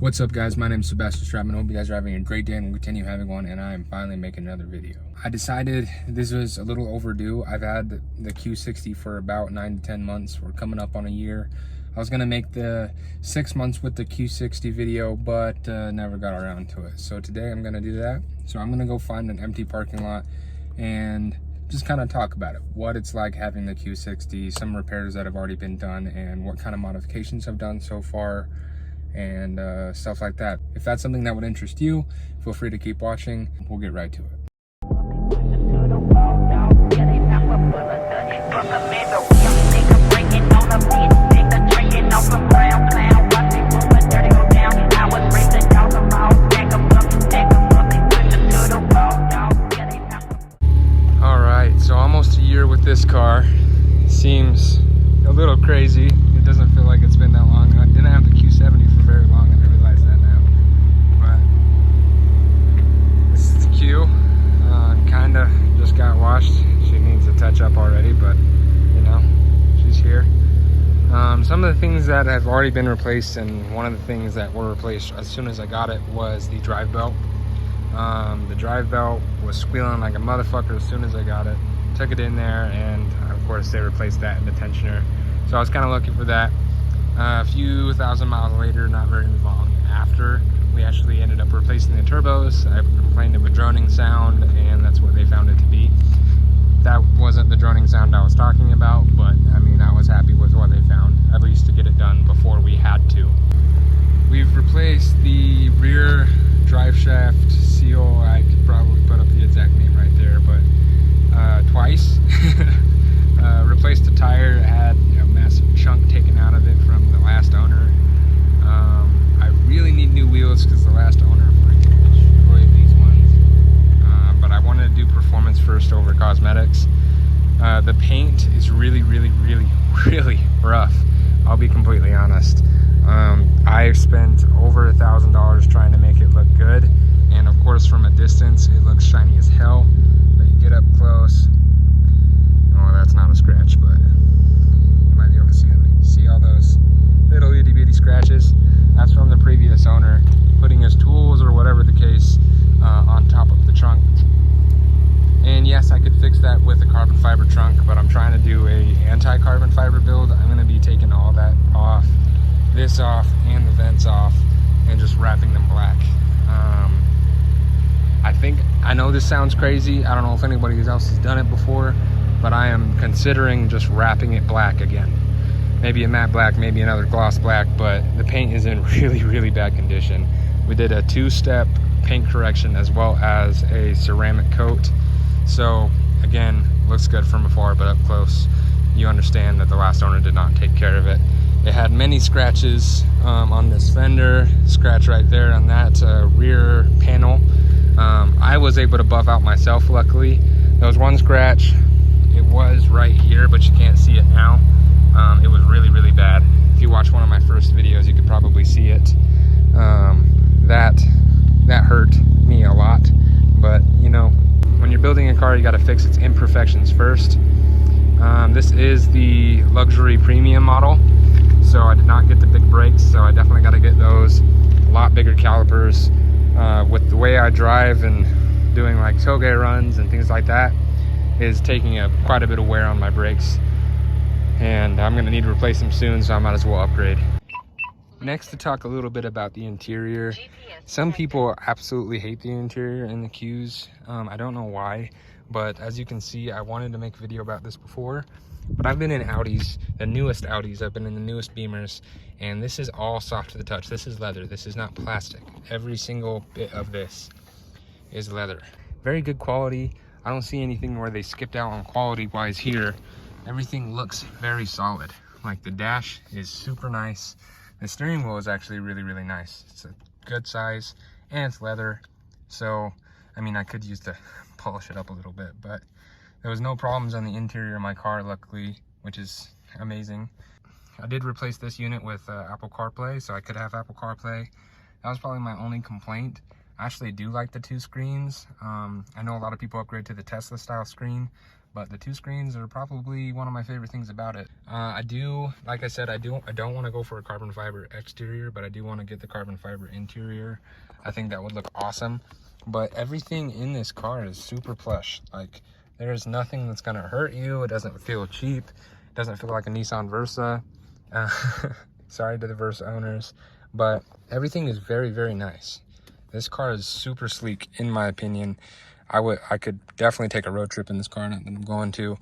What's up, guys? My name is Sebastian Stratman. I hope you guys are having a great day and will continue having one, and I am finally making another video. I decided this was a little overdue. I've had the Q60 for about 9 to 10 months. We're coming up on a year. I was gonna make the 6 months with the Q60 video, but never got around to it. So today I'm gonna do that. So I'm gonna go find an empty parking lot and just kind of talk about it. What it's like having the Q60, some repairs that have already been done, and what kind of modifications I've done so far, and stuff like that. If that's something that would interest you, feel free to keep watching. We'll get right to it. All right, so almost a year with this car. Seems a little crazy. It doesn't feel like it's been that long. I didn't have the Q70 for very long, and I realize that now. But this is the Q. Kinda just got washed. She needs a touch up already, but you know, she's here. Some of the things that have already been replaced, and one of the things that were replaced as soon as I got it was the drive belt. The drive belt was squealing like a motherfucker as soon as I got it. Took it in there, and of course they replaced that in the tensioner. So I was kind of looking for that. A few thousand miles later, not very long after, we actually ended up replacing the turbos. I complained of a droning sound, and that's what they found it to be. That wasn't the droning sound I was talking about, but I mean, I was happy with what they found, at least to get it done before we had to. We've replaced the rear drive shaft seal. I could probably put up the exact name right there, but twice. Replaced the tire. It had a massive chunk taken out of it from the last owner. I really need new wheels because the last owner freaking destroyed these ones. But I wanted to do performance first over cosmetics. The paint is really rough. I'll be completely honest. I've spent over $1,000 trying to make it look good, and of course from a distance it looks shiny as hell, but you get up close, oh, that's not a scratch, but you might be able to see all those little itty bitty scratches. That's from the previous owner putting his tools or whatever the case on top of the trunk. And yes, I could fix that with a carbon fiber trunk, but I'm trying to do a anti-carbon fiber build. I'm going to be taking all that off, this off, and the vents off, and just wrapping them black. I know this sounds crazy. I don't know if anybody else has done it before, but I am considering just wrapping it black again. Maybe a matte black, maybe another gloss black, but the paint is in really bad condition. We did a 2-step paint correction as well as a ceramic coat. So again, looks good from afar, but up close, you understand that the last owner did not take care of it. It had many scratches on this fender, scratch right there on that rear panel. I was able to buff out myself, luckily. There was one scratch, it was right here, but you can't see it now. It was really bad. If you watch one of my first videos, you could probably see it. That hurt me a lot, but you know, when you're building a car, you got to fix its imperfections first. This is the luxury premium model, so I did not get the big brakes, so I definitely got to get those. A lot bigger calipers. With the way I drive and doing like tailgate runs and things like that, is taking quite a bit of wear on my brakes, and I'm going to need to replace them soon, so I might as well upgrade. Next, to talk a little bit about the interior. Some people absolutely hate the interior in the Qs. I don't know why, but as you can see, I wanted to make a video about this before, but I've been in Audis, the newest Audis. I've been in the newest Beamers, and this is all soft to the touch. This is leather. This is not plastic. Every single bit of this is leather. Very good quality. I don't see anything where they skipped out on quality wise here. Everything looks very solid. Like the dash is super nice. The steering wheel is actually really nice. It's a good size, and it's leather. So, I mean, I could use to polish it up a little bit, but there was no problems on the interior of my car, luckily, which is amazing. I did replace this unit with Apple CarPlay, so I could have Apple CarPlay. That was probably my only complaint. I actually do like the 2 screens. I know a lot of people upgrade to the Tesla style screen, but the 2 screens are probably one of my favorite things about it. I do, like I said, I don't want to go for a carbon fiber exterior, but I do want to get the carbon fiber interior. I think that would look awesome. But everything in this car is super plush. Like, there's nothing that's gonna hurt you. It doesn't feel cheap. It doesn't feel like a Nissan Versa. Sorry to the Versa owners, but everything is very, very nice. This car is super sleek, in my opinion. I could definitely take a road trip in this car, not that I'm going to.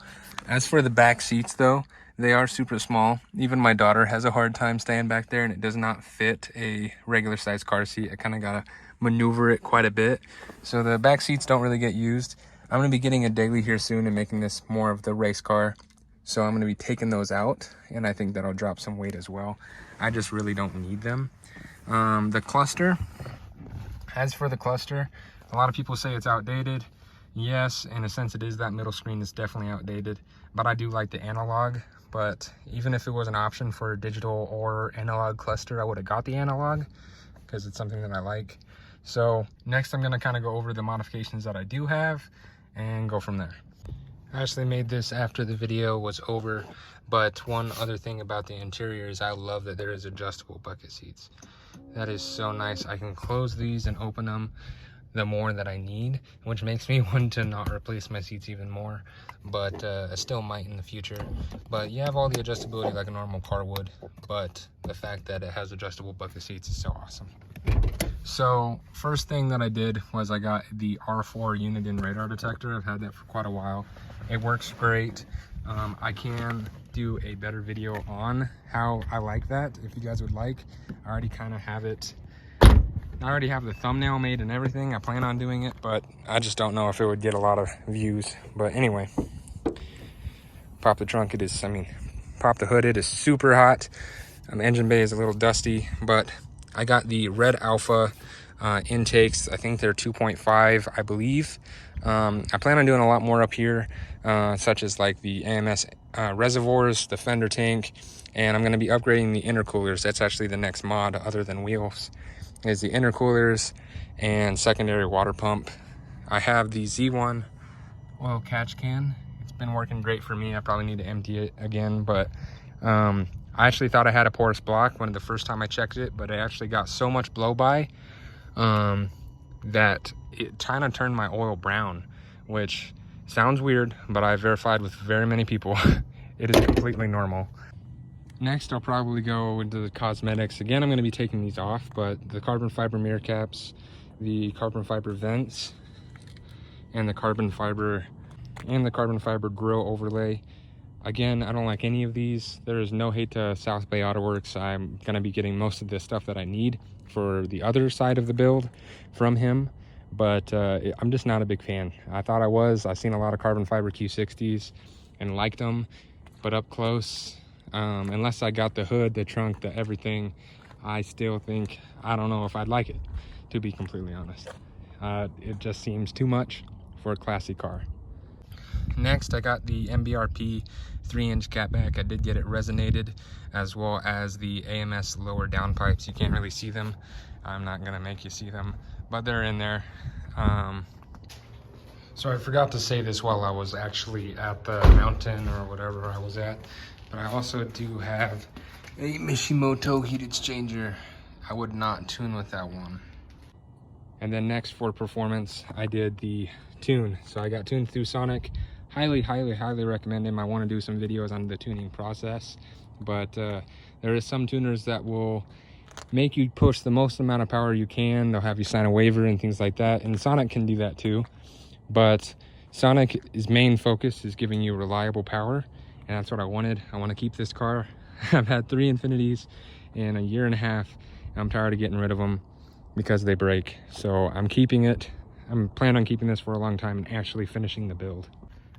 As for the back seats though, they are super small. Even my daughter has a hard time staying back there, and it does not fit a regular size car seat. I kind of gotta maneuver it quite a bit. So the back seats don't really get used. I'm gonna be getting a daily here soon and making this more of the race car. So I'm gonna be taking those out, and I think that'll drop some weight as well. I just really don't need them. The cluster, as for the cluster, a lot of people say it's outdated. Yes, in a sense it is. That middle screen is definitely outdated, but I do like the analog. But even if it was an option for a digital or analog cluster, I would have got the analog because it's something that I like. So next I'm gonna kind of go over the modifications that I do have and go from there. I actually made this after the video was over, but one other thing about the interior is I love that there is adjustable bucket seats. That is so nice. I can close these and open them the more that I need, which makes me want to not replace my seats even more, but I still might in the future. But you have all the adjustability like a normal car would, but the fact that it has adjustable bucket seats is so awesome. So first thing that I did was I got the R4 unit-in radar detector. I've had that for quite a while. It works great. I can do a better video on how I like that if you guys would like. I already kind of have it. I already have the thumbnail made and everything. I plan on doing it, but I just don't know if it would get a lot of views. But anyway, pop the trunk. Pop the hood. It is super hot. Engine bay is a little dusty, but I got the Red Alpha intakes. I think they're 2.5, I believe. I plan on doing a lot more up here, such as like the AMS reservoirs, the fender tank, and I'm going to be upgrading the intercoolers. That's actually the next mod other than wheels, is the intercoolers and secondary water pump. I have the Z1 oil catch can. It's been working great for me. I probably need to empty it again, but I actually thought I had a porous block when the first time I checked it, but I actually got so much blow by that it kind of turned my oil brown, which sounds weird, but I verified with very many people it is completely normal. Next, I'll probably go into the cosmetics. Again, I'm going to be taking these off, but the carbon fiber mirror caps, the carbon fiber vents, and the carbon fiber grill overlay. Again, I don't like any of these. There is no hate to South Bay Auto Works. I'm going to be getting most of the stuff that I need for the other side of the build from him, but I'm just not a big fan. I thought I was. I've seen a lot of carbon fiber Q60s and liked them, but up close, unless I got the hood, the trunk, the everything, I still think, I don't know if I'd like it, to be completely honest. It just seems too much for a classy car. Next, I got the MBRP 3-inch catback. I did get it resonated, as well as the AMS lower downpipes. You can't really see them. I'm not gonna make you see them, but they're in there. So I forgot to say this while I was actually at the mountain or whatever I was at, but I also do have a Mishimoto heat exchanger. I would not tune with that one. And then next, for performance, I did the tune. So I got tuned through Sonic. Highly recommend him. I want to do some videos on the tuning process, but there is some tuners that will make you push the most amount of power you can. They'll have you sign a waiver and things like that, and Sonic can do that too. But Sonic's main focus is giving you reliable power, and that's what I wanted. I want to keep this car. I've had 3 Infinitis in a year and a half, and I'm tired of getting rid of them because they break. So I'm keeping it. I'm planning on keeping this for a long time and actually finishing the build.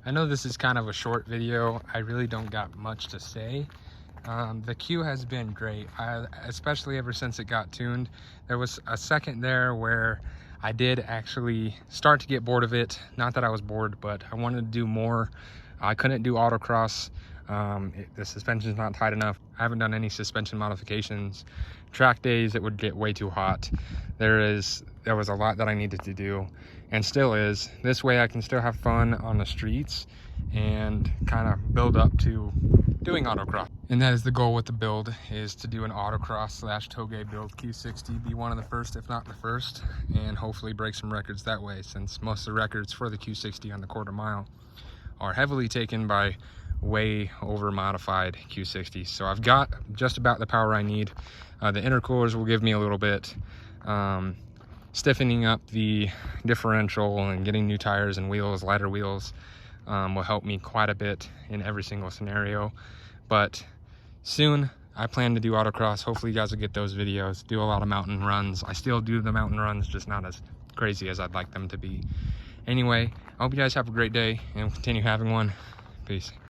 I know this is kind of a short video. I really don't got much to say. The Q has been great, especially ever since it got tuned. There was a second there where I did actually start to get bored of it. Not that I was bored, but I wanted to do more. I couldn't do autocross. The suspension's not tight enough. I haven't done any suspension modifications track days it would get way too hot. There was a lot that I needed to do, and still is. This way I can still have fun on the streets and kind of build up to doing autocross. And that is the goal with the build, is to do an autocross / toge build Q60, be one of the first, if not the first, and hopefully break some records that way, since most of the records for the Q60 on the quarter mile are heavily taken by way over modified Q60s. So I've got just about the power I need. The intercoolers will give me a little bit. Stiffening up the differential and getting new tires and wheels, lighter wheels, will help me quite a bit in every single scenario. But soon I plan to do autocross. Hopefully you guys will get those videos, do a lot of mountain runs. I still do the mountain runs, just not as crazy as I'd like them to be. Anyway, I hope you guys have a great day and continue having one. Peace.